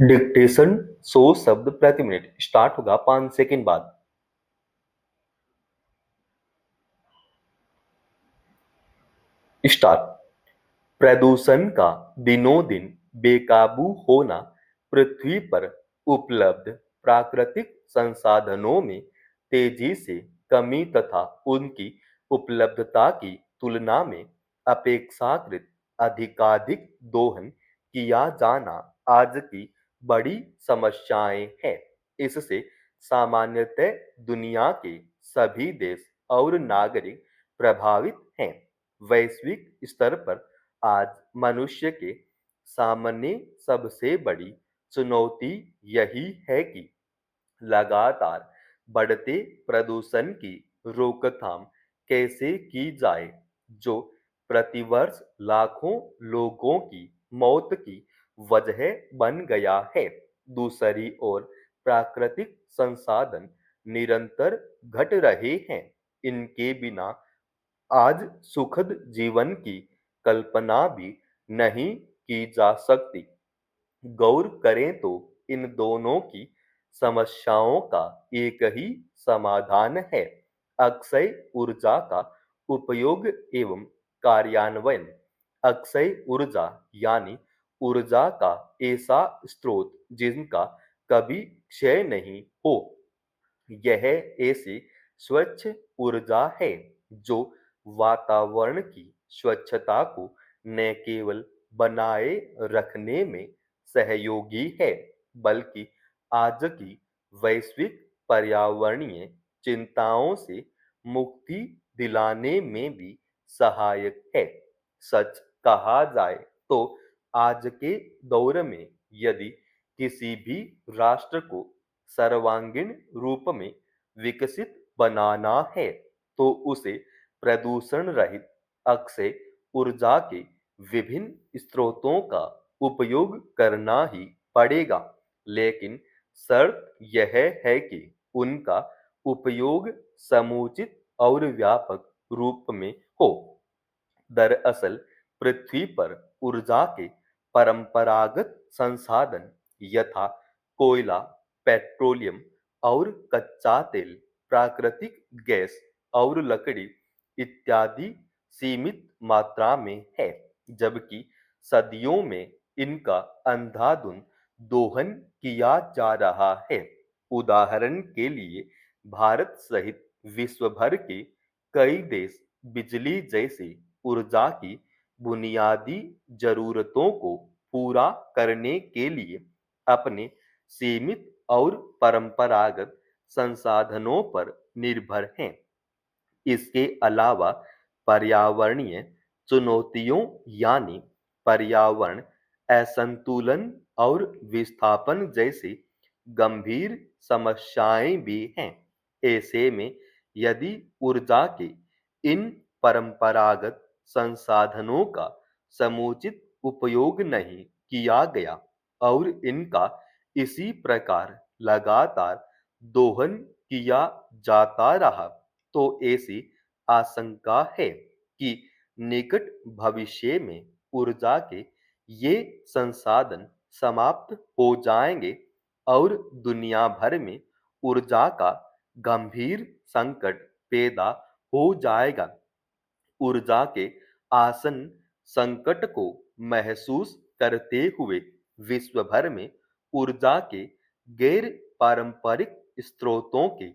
Dictation 100 शब्द प्रति minute start होगा 5 सेकंड बाद। स्टार्ट। प्रदूषण का दिनों दिन बेकाबू होना पृथ्वी पर उपलब्ध प्राकृतिक संसाधनों में तेजी से कमी तथा उनकी उपलब्धता की तुलना में अपेक्षाकृत अधिकाधिक दोहन किया जाना आज की बड़ी समस्याएं हैं। इससे सामान्यतः दुनिया के सभी देश और नागरिक प्रभावित हैं। वैश्विक स्तर पर आज मनुष्य के सामने सबसे बड़ी चुनौती यही है कि लगातार बढ़ते प्रदूषण की रोकथाम कैसे की जाए, जो प्रतिवर्ष लाखों लोगों की मौत की वजह बन गया है। दूसरी ओर प्राकृतिक संसाधन निरंतर घट रहे हैं। इनके बिना आज सुखद जीवन की कल्पना भी नहीं की जा सकती। गौर करें तो इन दोनों की समस्याओं का एक ही समाधान है: अक्षय ऊर्जा का उपयोग एवं कार्यान्वयन। अक्षय ऊर्जा यानी ऊर्जा का ऐसा स्रोत जिनका कभी क्षय नहीं हो। यह ऐसी स्वच्छ ऊर्जा है जो वातावरण की स्वच्छता को न केवल बनाए रखने में सहयोगी है, बल्कि आज की वैश्विक पर्यावरणीय चिंताओं से मुक्ति दिलाने में भी सहायक है। सच कहा जाए तो आज के दौर में यदि किसी भी राष्ट्र को सर्वांगीण रूप में विकसित बनाना है, तो उसे प्रदूषण रहित अक्षय ऊर्जा के विभिन्न स्रोतों का उपयोग करना ही पड़ेगा। लेकिन शर्त यह है कि उनका उपयोग समुचित और व्यापक रूप में हो। दरअसल पृथ्वी पर ऊर्जा के परंपरागत संसाधन यथा कोयला, पेट्रोलियम और कच्चा तेल, प्राकृतिक गैस और लकड़ी इत्यादि सीमित मात्रा में है, जबकि सदियों में इनका अंधाधुंध दोहन किया जा रहा है। उदाहरण के लिए भारत सहित विश्व भर के कई देश बिजली जैसी ऊर्जा की बुनियादी जरूरतों को पूरा करने के लिए अपने सीमित और परंपरागत संसाधनों पर निर्भर हैं। इसके अलावा पर्यावरणीय चुनौतियों यानी पर्यावरण असंतुलन और विस्थापन जैसी गंभीर समस्याएं भी हैं। ऐसे में यदि ऊर्जा के इन परंपरागत संसाधनों का समुचित उपयोग नहीं किया गया और इनका इसी प्रकार लगातार दोहन किया जाता रहा, तो ऐसी आशंका है कि निकट भविष्य में ऊर्जा के ये संसाधन समाप्त हो जाएंगे और दुनिया भर में ऊर्जा का गंभीर संकट पैदा हो जाएगा। ऊर्जा के आसन संकट को महसूस करते हुए विश्व भर में ऊर्जा के गैर पारंपरिक स्रोतों के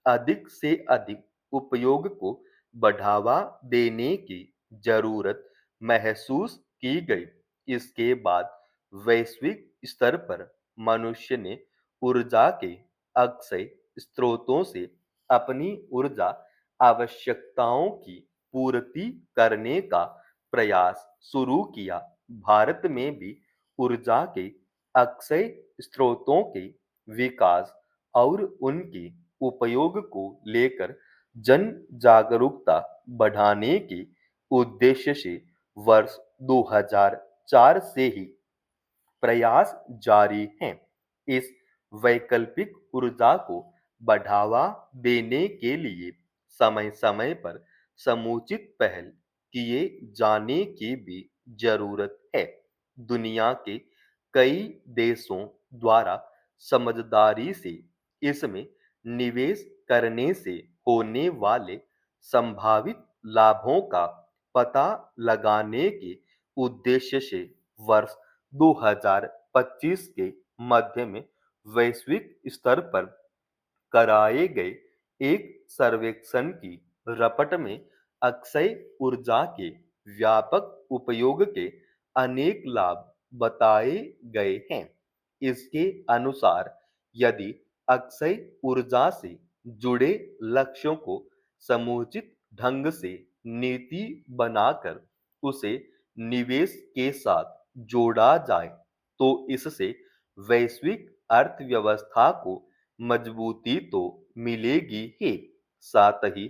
अधिक से अधिक उपयोग को बढ़ावा देने की जरूरत महसूस की गई। इसके बाद वैश्विक स्तर पर मनुष्य ने ऊर्जा के अक्षय स्रोतों से अपनी ऊर्जा आवश्यकताओं की पूर्ति करने का प्रयास शुरू किया। भारत में भी ऊर्जा के अक्षय स्रोतों के विकास और उनके उपयोग को लेकर जन जागरूकता बढ़ाने के उद्देश्य से वर्ष 2004 से ही प्रयास जारी हैं। इस वैकल्पिक ऊर्जा को बढ़ावा देने के लिए समय समय पर समुचित पहल किए जाने की भी जरूरत है। दुनिया के कई देशों द्वारा समझदारी से इसमें निवेश करने से होने वाले संभावित लाभों का पता लगाने के उद्देश्य से वर्ष 2025 के मध्य में वैश्विक स्तर पर कराए गए एक सर्वेक्षण की रपट में अक्षय ऊर्जा के व्यापक उपयोग के अनेक लाभ बताए गए हैं। इसके अनुसार यदि अक्षय ऊर्जा से जुड़े लक्ष्यों को समुचित ढंग से नीति बनाकर उसे निवेश के साथ जोड़ा जाए तो इससे वैश्विक अर्थव्यवस्था को मजबूती तो मिलेगी ही, साथ ही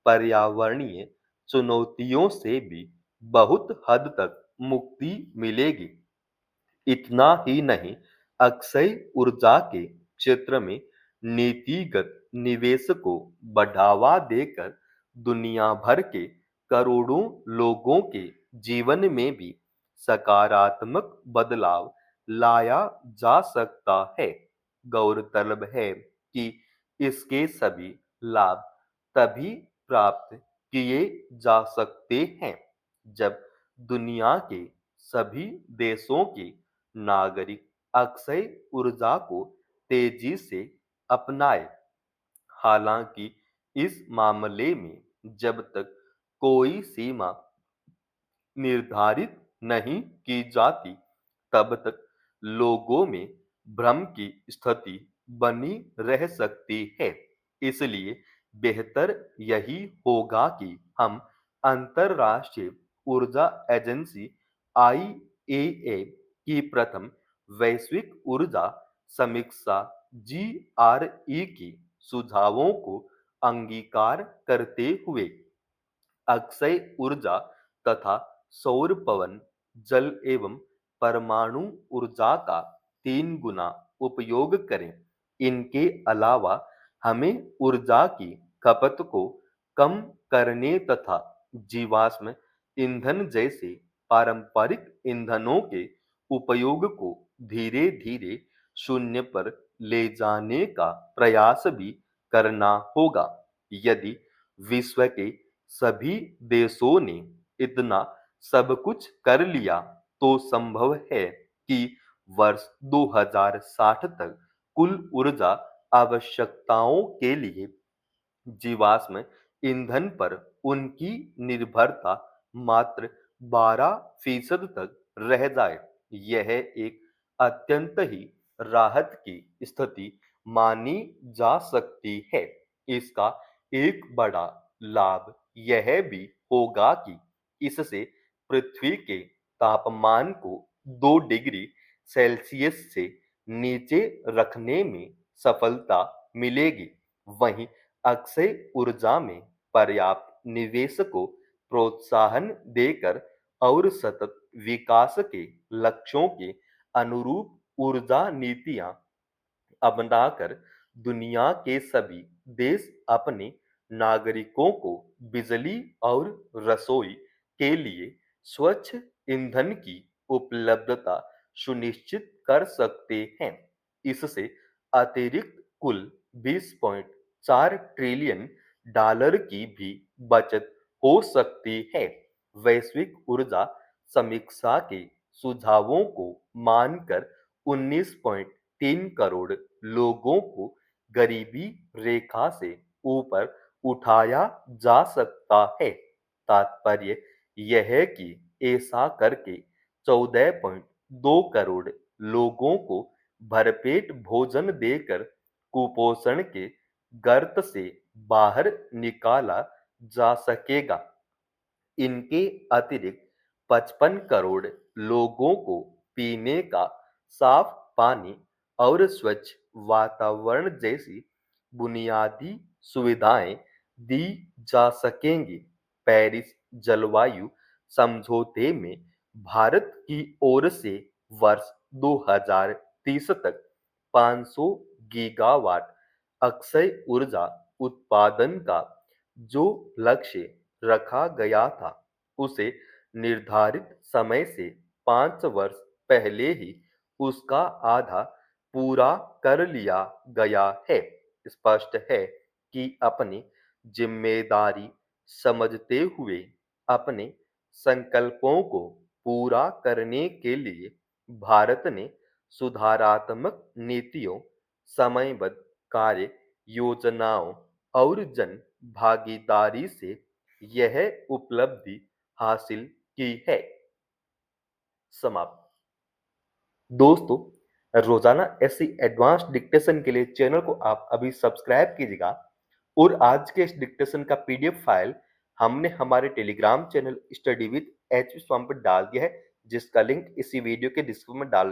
पर्यावरणीय चुनौतियों से भी बहुत हद तक मुक्ति मिलेगी। इतना ही नहीं, अक्षय ऊर्जा के क्षेत्र में नीतिगत निवेश को बढ़ावा देकर दुनिया भर के करोड़ों लोगों के जीवन में भी सकारात्मक बदलाव लाया जा सकता है। गौरतलब है कि इसके सभी लाभ तभी प्राप्त किए जा सकते हैं जब दुनिया के सभी देशों के नागरिक अक्षय ऊर्जा को तेजी से अपनाए। हालांकि इस मामले में जब तक कोई सीमा निर्धारित नहीं की जाती, तब तक लोगों में भ्रम की स्थिति बनी रह सकती है। इसलिए बेहतर यही होगा कि हम अंतर्राष्ट्रीय ऊर्जा एजेंसी आईएए की प्रथम वैश्विक ऊर्जा समीक्षा जीआरई की सुझावों को अंगीकार करते हुए अक्षय ऊर्जा तथा सौर पवन जल एवं परमाणु ऊर्जा का 3 गुना उपयोग करें। इनके अलावा हमें ऊर्जा की खपत को कम करने तथा जीवाश्म ईंधन जैसे पारंपरिक ईंधनों के उपयोग को धीरे धीरे शून्य पर ले जाने का प्रयास भी करना होगा। यदि विश्व के सभी देशों ने इतना सब कुछ कर लिया तो संभव है कि वर्ष 2060 तक कुल ऊर्जा आवश्यकताओं के लिए जीवाश्म ईंधन पर उनकी निर्भरता मात्र 12% तक रह जाए। यह एक अत्यंत ही राहत की स्थिति मानी जा सकती है। इसका एक बड़ा लाभ यह भी होगा कि इससे पृथ्वी के तापमान को 2 डिग्री सेल्सियस से नीचे रखने में सफलता मिलेगी। वहीं अक्षय ऊर्जा में पर्याप्त निवेश को प्रोत्साहन देकर और सतत विकास के लक्ष्यों के अनुरूप ऊर्जा नीतियां अपनाकर दुनिया के सभी देश अपने नागरिकों को बिजली और रसोई के लिए स्वच्छ ईंधन की उपलब्धता सुनिश्चित कर सकते हैं। इससे अतिरिक्त कुल 20.4 ट्रिलियन डॉलर की भी बचत हो सकती है। वैश्विक ऊर्जा समीक्षा के सुझावों को मानकर 19.3 करोड़ लोगों को गरीबी रेखा से ऊपर उठाया जा सकता है। तात्पर्य यह है कि ऐसा करके 14.2 करोड़ लोगों को भरपेट भोजन देकर कुपोषण के गर्त से बाहर निकाला जा सकेगा। इनके अतिरिक्त 55 करोड़ लोगों को पीने का साफ पानी और स्वच्छ वातावरण जैसी बुनियादी सुविधाएं दी जा सकेंगी। पेरिस जलवायु समझौते में भारत की ओर से वर्ष 2030 तक 500 गीगावाट अक्षय ऊर्जा उत्पादन का जो लक्ष्य रखा गया था, उसे निर्धारित समय से 5 वर्ष पहले ही उसका आधा पूरा कर लिया गया है। स्पष्ट है कि अपनी जिम्मेदारी समझते हुए अपने संकल्पों को पूरा करने के लिए भारत ने सुधारात्मक नीतियों, समयबद्ध कार्य योजनाओं और जन भागीदारी से यह उपलब्धि हासिल की है। समाप्त। दोस्तों, रोजाना ऐसी एडवांस डिक्टेशन के लिए चैनल को आप अभी सब्सक्राइब कीजिएगा और आज के इस डिक्टेशन का पीडीएफ फाइल हमने हमारे Telegram channel study with H स्वाम पर डाल दिया है, जिसका लिंक इसी वीडियो के डिस्क्रिप्शन में डाल